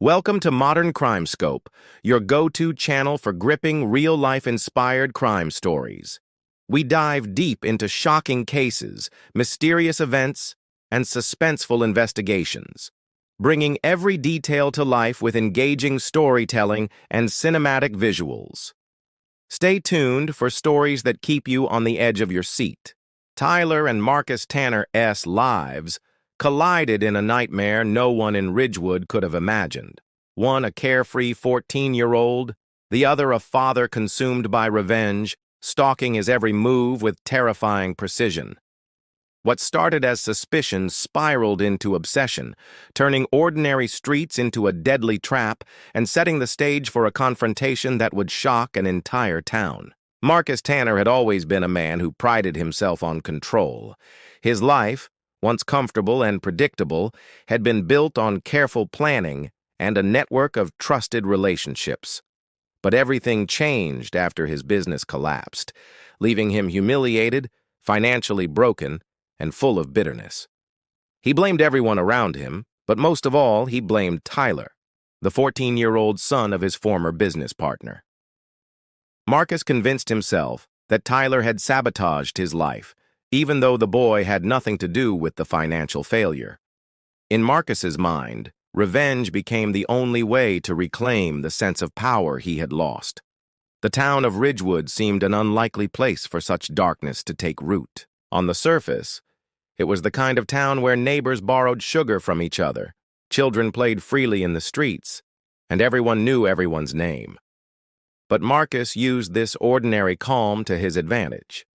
Welcome to Modern Crime Scope, your go-to channel for gripping, real-life-inspired crime stories. We dive deep into shocking cases, mysterious events, and suspenseful investigations, bringing every detail to life with engaging storytelling and cinematic visuals. Stay tuned for stories that keep you on the edge of your seat. Tyler and Marcus Tanner's lives collided in a nightmare no one in Ridgewood could have imagined. One a carefree 14-year-old, the other a father consumed by revenge, stalking his every move with terrifying precision. What started as suspicion spiraled into obsession, turning ordinary streets into a deadly trap and setting the stage for a confrontation that would shock an entire town. Marcus Tanner had always been a man who prided himself on control. His life, once comfortable and predictable, had been built on careful planning and a network of trusted relationships. But everything changed after his business collapsed, leaving him humiliated, financially broken, and full of bitterness. He blamed everyone around him, but most of all, he blamed Tyler, the 14-year-old son of his former business partner. Marcus convinced himself that Tyler had sabotaged his life, even though the boy had nothing to do with the financial failure. In Marcus's mind, revenge became the only way to reclaim the sense of power he had lost. The town of Ridgewood seemed an unlikely place for such darkness to take root. On the surface, it was the kind of town where neighbors borrowed sugar from each other, children played freely in the streets, and everyone knew everyone's name. But Marcus used this ordinary calm to his advantage.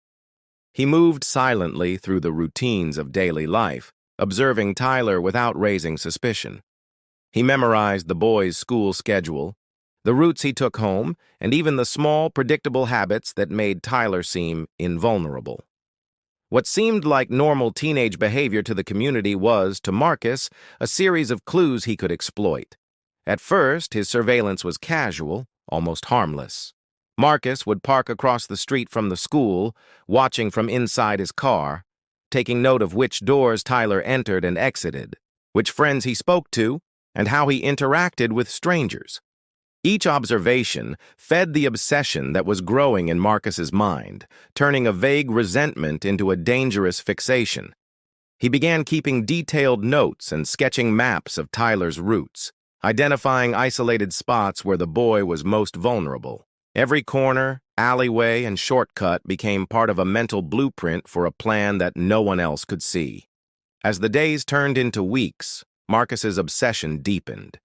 He moved silently through the routines of daily life, observing Tyler without raising suspicion. He memorized the boy's school schedule, the routes he took home, and even the small, predictable habits that made Tyler seem invulnerable. What seemed like normal teenage behavior to the community was, to Marcus, a series of clues he could exploit. At first, his surveillance was casual, almost harmless. Marcus would park across the street from the school, watching from inside his car, taking note of which doors Tyler entered and exited, which friends he spoke to, and how he interacted with strangers. Each observation fed the obsession that was growing in Marcus's mind, turning a vague resentment into a dangerous fixation. He began keeping detailed notes and sketching maps of Tyler's routes, identifying isolated spots where the boy was most vulnerable. Every corner, alleyway, and shortcut became part of a mental blueprint for a plan that no one else could see. As the days turned into weeks, Marcus's obsession deepened.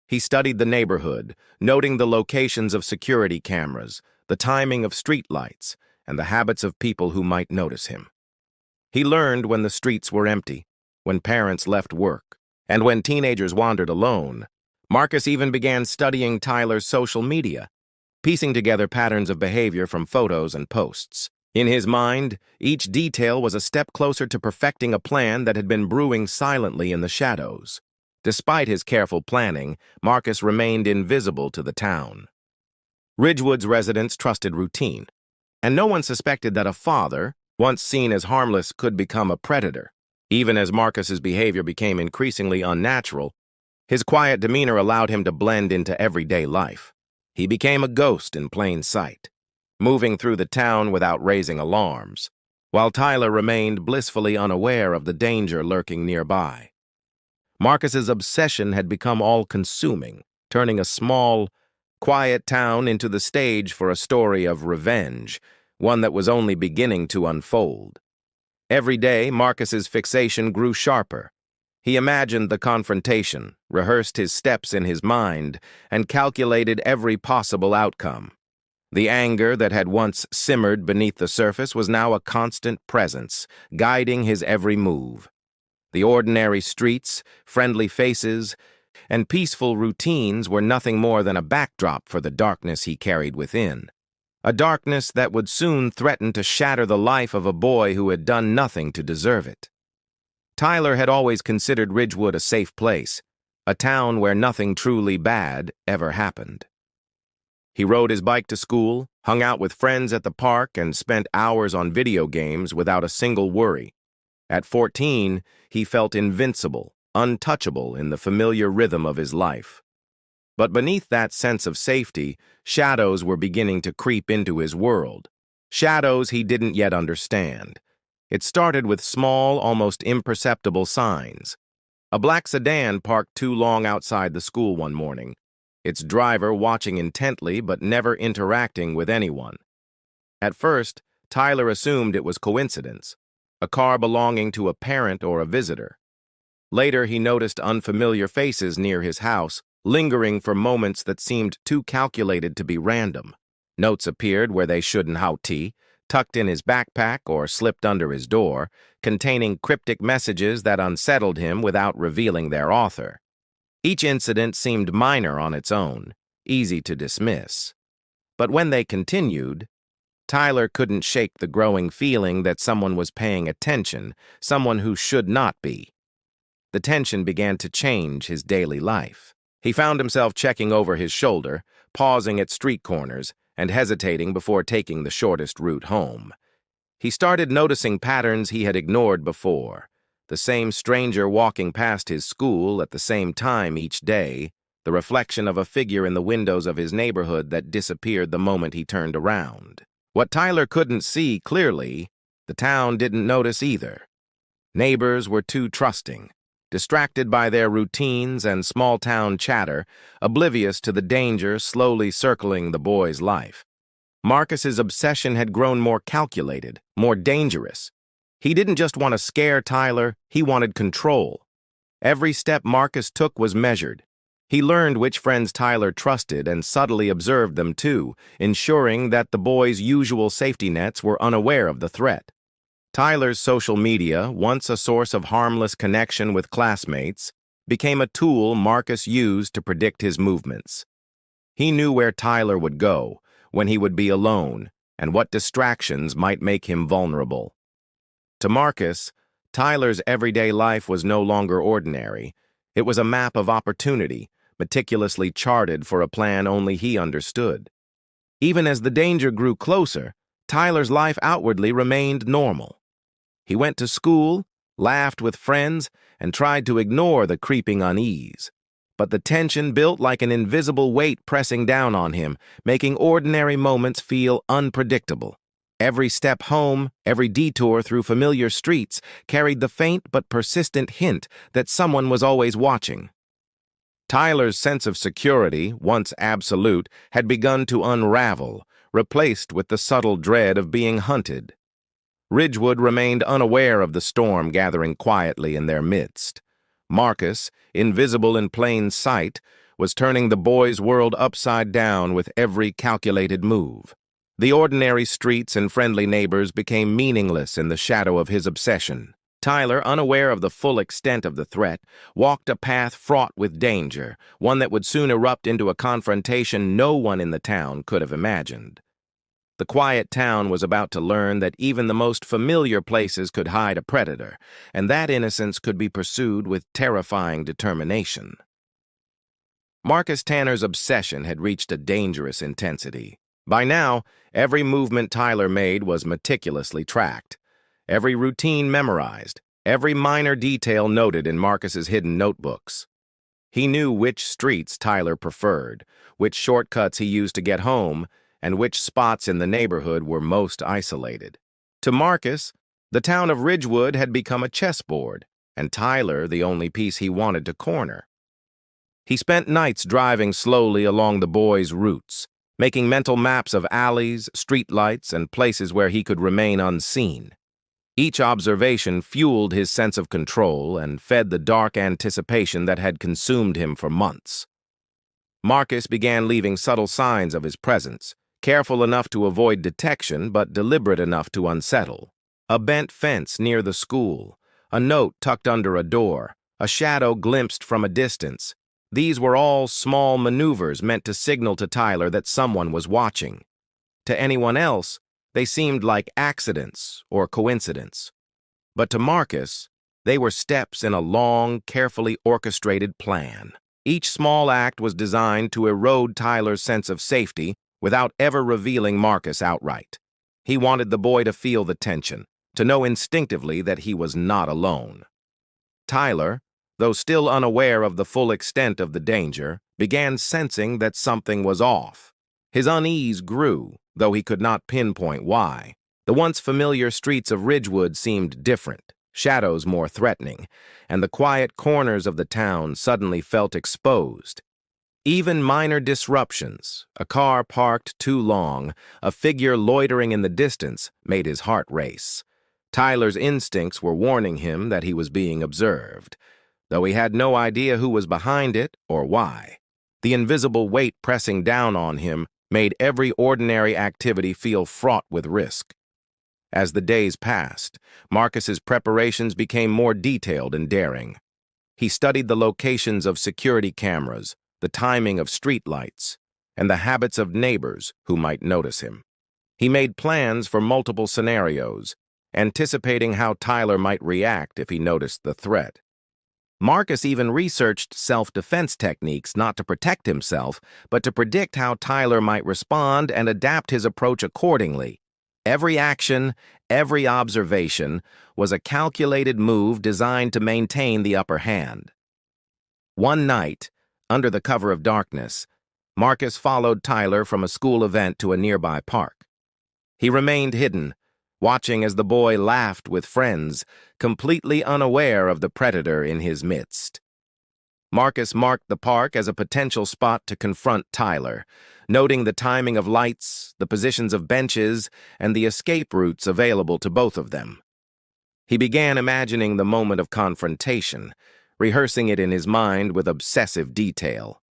He studied the neighborhood, noting the locations of security cameras, the timing of streetlights, and the habits of people who might notice him. He learned when the streets were empty, when parents left work, and when teenagers wandered alone. Marcus even began studying Tyler's social media, piecing together patterns of behavior from photos and posts. In his mind, each detail was a step closer to perfecting a plan that had been brewing silently in the shadows. Despite his careful planning, Marcus remained invisible to the town. Ridgewood's residents trusted routine, and no one suspected that a father, once seen as harmless, could become a predator. Even as Marcus's behavior became increasingly unnatural, his quiet demeanor allowed him to blend into everyday life. He became a ghost in plain sight, moving through the town without raising alarms, while Tyler remained blissfully unaware of the danger lurking nearby. Marcus's obsession had become all-consuming, turning a small, quiet town into the stage for a story of revenge, one that was only beginning to unfold. Every day, Marcus's fixation grew sharper. He imagined the confrontation, rehearsed his steps in his mind, and calculated every possible outcome. The anger that had once simmered beneath the surface was now a constant presence, guiding his every move. The ordinary streets, friendly faces, and peaceful routines were nothing more than a backdrop for the darkness he carried within. A darkness that would soon threaten to shatter the life of a boy who had done nothing to deserve it. Tyler had always considered Ridgewood a safe place, a town where nothing truly bad ever happened. He rode his bike to school, hung out with friends at the park, and spent hours on video games without a single worry. At 14, he felt invincible, untouchable in the familiar rhythm of his life. But beneath that sense of safety, shadows were beginning to creep into his world. Shadows he didn't yet understand. It started with small, almost imperceptible signs. A black sedan parked too long outside the school one morning, its driver watching intently but never interacting with anyone. At first, Tyler assumed it was coincidence, a car belonging to a parent or a visitor. Later, he noticed unfamiliar faces near his house, lingering for moments that seemed too calculated to be random. Notes appeared where they shouldn't have, tucked in his backpack or slipped under his door, containing cryptic messages that unsettled him without revealing their author. Each incident seemed minor on its own, easy to dismiss. But when they continued, Tyler couldn't shake the growing feeling that someone was paying attention, someone who should not be. The tension began to change his daily life. He found himself checking over his shoulder, pausing at street corners, and hesitating before taking the shortest route home. He started noticing patterns he had ignored before. The same stranger walking past his school at the same time each day, the reflection of a figure in the windows of his neighborhood that disappeared the moment he turned around. What Tyler couldn't see clearly, the town didn't notice either. Neighbors were too trusting, distracted by their routines and small-town chatter, oblivious to the danger slowly circling the boy's life. Marcus's obsession had grown more calculated, more dangerous. He didn't just want to scare Tyler, he wanted control. Every step Marcus took was measured. He learned which friends Tyler trusted and subtly observed them too, ensuring that the boy's usual safety nets were unaware of the threat. Tyler's social media, once a source of harmless connection with classmates, became a tool Marcus used to predict his movements. He knew where Tyler would go, when he would be alone, and what distractions might make him vulnerable. To Marcus, Tyler's everyday life was no longer ordinary. It was a map of opportunity, meticulously charted for a plan only he understood. Even as the danger grew closer, Tyler's life outwardly remained normal. He went to school, laughed with friends, and tried to ignore the creeping unease. But the tension built like an invisible weight pressing down on him, making ordinary moments feel unpredictable. Every step home, every detour through familiar streets carried the faint but persistent hint that someone was always watching. Tyler's sense of security, once absolute, had begun to unravel, replaced with the subtle dread of being hunted. Ridgewood remained unaware of the storm gathering quietly in their midst. Marcus, invisible in plain sight, was turning the boy's world upside down with every calculated move. The ordinary streets and friendly neighbors became meaningless in the shadow of his obsession. Tyler, unaware of the full extent of the threat, walked a path fraught with danger, one that would soon erupt into a confrontation no one in the town could have imagined. The quiet town was about to learn that even the most familiar places could hide a predator, and that innocence could be pursued with terrifying determination. Marcus Tanner's obsession had reached a dangerous intensity. By now, every movement Tyler made was meticulously tracked, every routine memorized, every minor detail noted in Marcus's hidden notebooks. He knew which streets Tyler preferred, which shortcuts he used to get home, and which spots in the neighborhood were most isolated. To Marcus, the town of Ridgewood had become a chessboard, and Tyler the only piece he wanted to corner. He spent nights driving slowly along the boy's routes, making mental maps of alleys, streetlights, and places where he could remain unseen. Each observation fueled his sense of control and fed the dark anticipation that had consumed him for months. Marcus began leaving subtle signs of his presence, careful enough to avoid detection but deliberate enough to unsettle. A bent fence near the school, a note tucked under a door, a shadow glimpsed from a distance. These were all small maneuvers meant to signal to Tyler that someone was watching. To anyone else, they seemed like accidents or coincidence. But to Marcus, they were steps in a long, carefully orchestrated plan. Each small act was designed to erode Tyler's sense of safety without ever revealing Marcus outright. He wanted the boy to feel the tension, to know instinctively that he was not alone. Tyler, though still unaware of the full extent of the danger, began sensing that something was off. His unease grew, though he could not pinpoint why. The once familiar streets of Ridgewood seemed different, shadows more threatening, and the quiet corners of the town suddenly felt exposed. Even minor disruptions, a car parked too long, a figure loitering in the distance, made his heart race. Tyler's instincts were warning him that he was being observed, though he had no idea who was behind it or why. The invisible weight pressing down on him made every ordinary activity feel fraught with risk. As the days passed, Marcus's preparations became more detailed and daring. He studied the locations of security cameras, the timing of streetlights, and the habits of neighbors who might notice him. He made plans for multiple scenarios, anticipating how Tyler might react if he noticed the threat. Marcus even researched self-defense techniques not to protect himself, but to predict how Tyler might respond and adapt his approach accordingly. Every action, every observation, was a calculated move designed to maintain the upper hand. One night, under the cover of darkness, Marcus followed Tyler from a school event to a nearby park. He remained hidden, watching as the boy laughed with friends, completely unaware of the predator in his midst. Marcus marked the park as a potential spot to confront Tyler, noting the timing of lights, the positions of benches, and the escape routes available to both of them. He began imagining the moment of confrontation, rehearsing it in his mind with obsessive detail.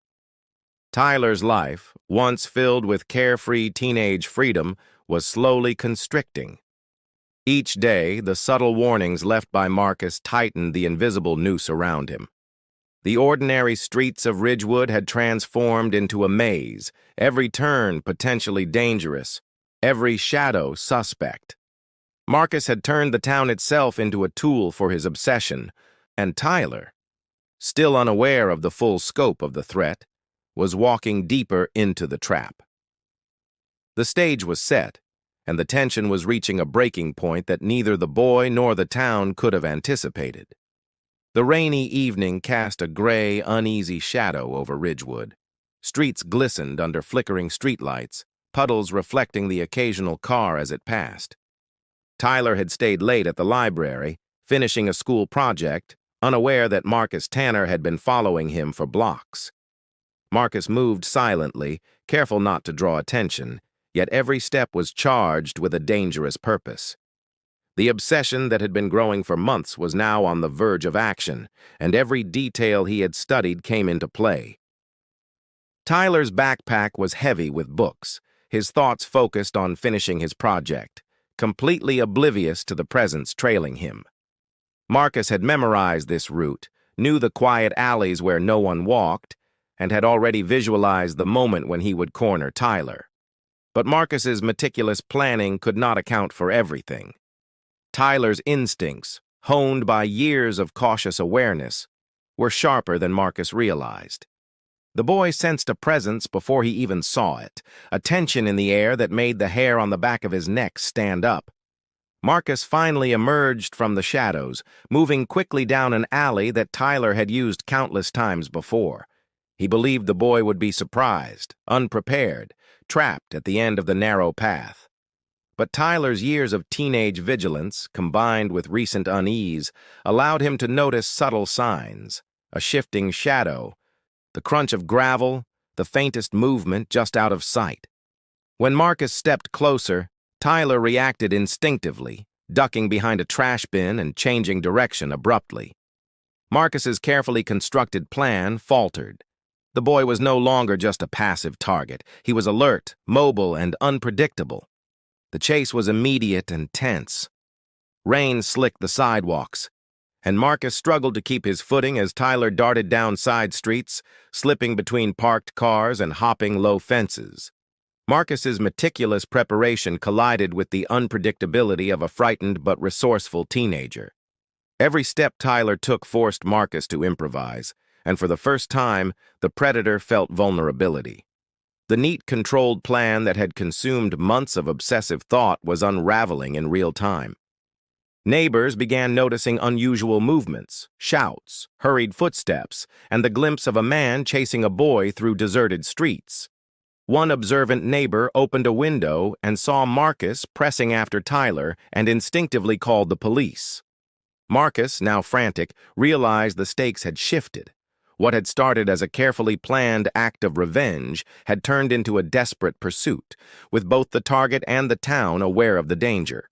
Tyler's life, once filled with carefree teenage freedom, was slowly constricting. Each day, the subtle warnings left by Marcus tightened the invisible noose around him. The ordinary streets of Ridgewood had transformed into a maze, every turn potentially dangerous, every shadow suspect. Marcus had turned the town itself into a tool for his obsession, and Tyler, still unaware of the full scope of the threat, was walking deeper into the trap. The stage was set, and the tension was reaching a breaking point that neither the boy nor the town could have anticipated. The rainy evening cast a gray, uneasy shadow over Ridgewood. Streets glistened under flickering streetlights, puddles reflecting the occasional car as it passed. Tyler had stayed late at the library, finishing a school project, unaware that Marcus Tanner had been following him for blocks. Marcus moved silently, careful not to draw attention, yet every step was charged with a dangerous purpose. The obsession that had been growing for months was now on the verge of action, and every detail he had studied came into play. Tyler's backpack was heavy with books, his thoughts focused on finishing his project, completely oblivious to the presence trailing him. Marcus had memorized this route, knew the quiet alleys where no one walked, and had already visualized the moment when he would corner Tyler. But Marcus's meticulous planning could not account for everything. Tyler's instincts, honed by years of cautious awareness, were sharper than Marcus realized. The boy sensed a presence before he even saw it, a tension in the air that made the hair on the back of his neck stand up. Marcus finally emerged from the shadows, moving quickly down an alley that Tyler had used countless times before. He believed the boy would be surprised, unprepared, trapped at the end of the narrow path. But Tyler's years of teenage vigilance, combined with recent unease, allowed him to notice subtle signs, a shifting shadow, the crunch of gravel, the faintest movement just out of sight. When Marcus stepped closer, Tyler reacted instinctively, ducking behind a trash bin and changing direction abruptly. Marcus's carefully constructed plan faltered. The boy was no longer just a passive target. He was alert, mobile, and unpredictable. The chase was immediate and tense. Rain slicked the sidewalks, and Marcus struggled to keep his footing as Tyler darted down side streets, slipping between parked cars and hopping low fences. Marcus's meticulous preparation collided with the unpredictability of a frightened but resourceful teenager. Every step Tyler took forced Marcus to improvise, and for the first time, the predator felt vulnerability. The neat, controlled plan that had consumed months of obsessive thought was unraveling in real time. Neighbors began noticing unusual movements, shouts, hurried footsteps, and the glimpse of a man chasing a boy through deserted streets. One observant neighbor opened a window and saw Marcus pressing after Tyler and instinctively called the police. Marcus, now frantic, realized the stakes had shifted. What had started as a carefully planned act of revenge had turned into a desperate pursuit, with both the target and the town aware of the danger.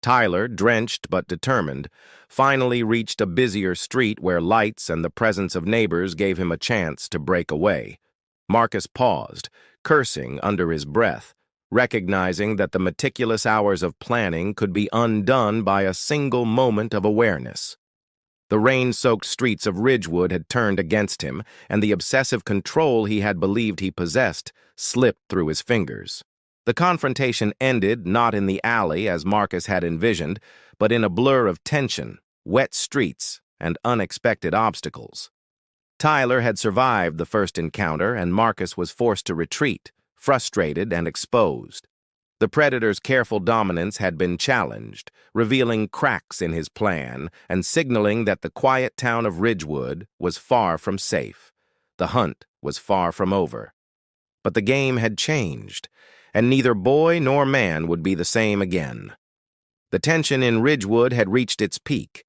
Tyler, drenched but determined, finally reached a busier street where lights and the presence of neighbors gave him a chance to break away. Marcus paused, cursing under his breath, recognizing that the meticulous hours of planning could be undone by a single moment of awareness. The rain-soaked streets of Ridgewood had turned against him, and the obsessive control he had believed he possessed slipped through his fingers. The confrontation ended not in the alley as Marcus had envisioned, but in a blur of tension, wet streets, and unexpected obstacles. Tyler had survived the first encounter, and Marcus was forced to retreat, frustrated and exposed. The predator's careful dominance had been challenged, revealing cracks in his plan and signaling that the quiet town of Ridgewood was far from safe. The hunt was far from over. But the game had changed, and neither boy nor man would be the same again. The tension in Ridgewood had reached its peak.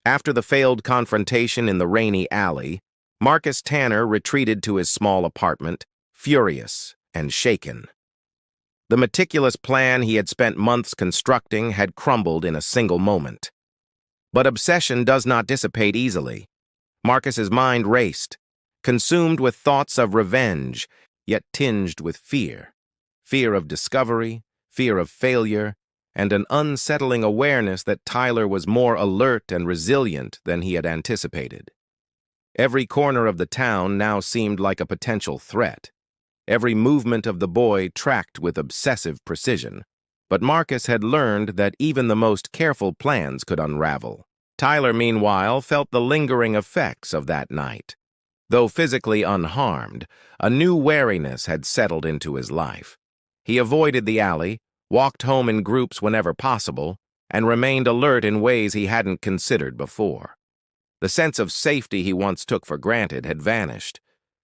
After the failed confrontation in the rainy alley, Marcus Tanner retreated to his small apartment, furious and shaken. The meticulous plan he had spent months constructing had crumbled in a single moment. But obsession does not dissipate easily. Marcus's mind raced, consumed with thoughts of revenge, yet tinged with fear. Fear of discovery, fear of failure, and an unsettling awareness that Tyler was more alert and resilient than he had anticipated. Every corner of the town now seemed like a potential threat. Every movement of the boy tracked with obsessive precision. But Marcus had learned that even the most careful plans could unravel. Tyler, meanwhile, felt the lingering effects of that night. Though physically unharmed, a new wariness had settled into his life. He avoided the alley, walked home in groups whenever possible, and remained alert in ways he hadn't considered before. The sense of safety he once took for granted had vanished.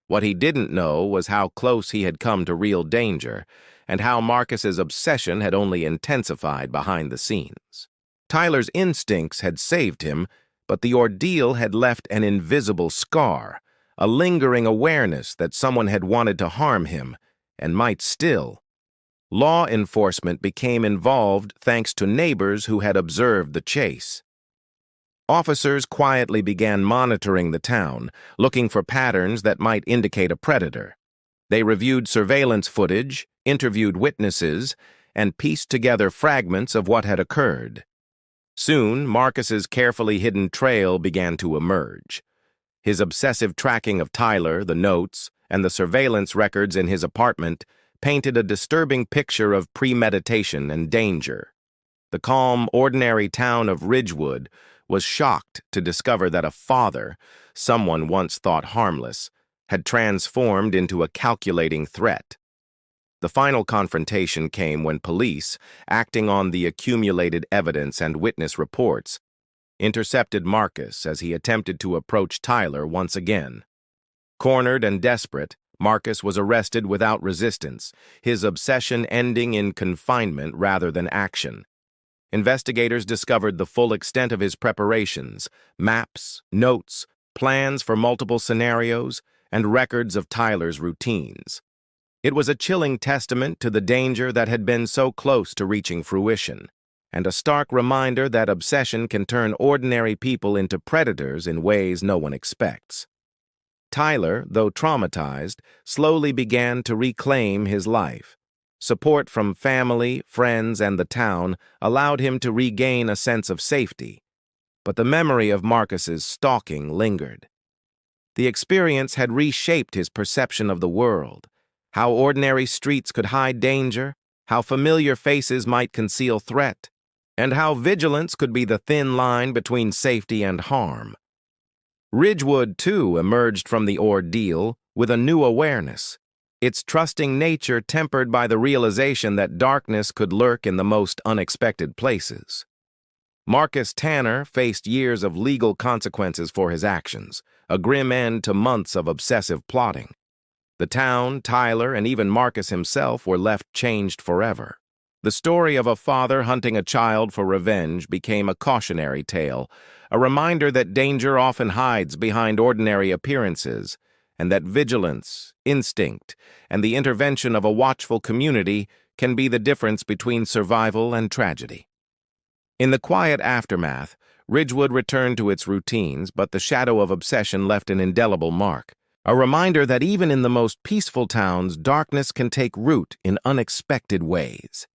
What he didn't know was how close he had come to real danger, and how Marcus's obsession had only intensified behind the scenes. Tyler's instincts had saved him, but the ordeal had left an invisible scar, a lingering awareness that someone had wanted to harm him, and might still. Law enforcement became involved thanks to neighbors who had observed the chase. Officers quietly began monitoring the town, looking for patterns that might indicate a predator. They reviewed surveillance footage, interviewed witnesses, and pieced together fragments of what had occurred. Soon, Marcus's carefully hidden trail began to emerge. His obsessive tracking of Tyler, the notes, and the surveillance records in his apartment painted a disturbing picture of premeditation and danger. The calm, ordinary town of Ridgewood was shocked to discover that a father, someone once thought harmless, had transformed into a calculating threat. The final confrontation came when police, acting on the accumulated evidence and witness reports, intercepted Marcus as he attempted to approach Tyler once again. Cornered and desperate, Marcus was arrested without resistance, his obsession ending in confinement rather than action. Investigators discovered the full extent of his preparations, maps, notes, plans for multiple scenarios, and records of Tyler's routines. It was a chilling testament to the danger that had been so close to reaching fruition, and a stark reminder that obsession can turn ordinary people into predators in ways no one expects. Tyler, though traumatized, slowly began to reclaim his life. Support from family, friends, and the town allowed him to regain a sense of safety. But the memory of Marcus's stalking lingered. The experience had reshaped his perception of the world, how ordinary streets could hide danger, how familiar faces might conceal threat, and how vigilance could be the thin line between safety and harm. Ridgewood, too, emerged from the ordeal with a new awareness, its trusting nature tempered by the realization that darkness could lurk in the most unexpected places. Marcus Tanner faced years of legal consequences for his actions, a grim end to months of obsessive plotting. The town, Tyler, and even Marcus himself were left changed forever. The story of a father hunting a child for revenge became a cautionary tale, a reminder that danger often hides behind ordinary appearances, and that vigilance, instinct, and the intervention of a watchful community can be the difference between survival and tragedy. In the quiet aftermath, Ridgewood returned to its routines, but the shadow of obsession left an indelible mark, a reminder that even in the most peaceful towns, darkness can take root in unexpected ways.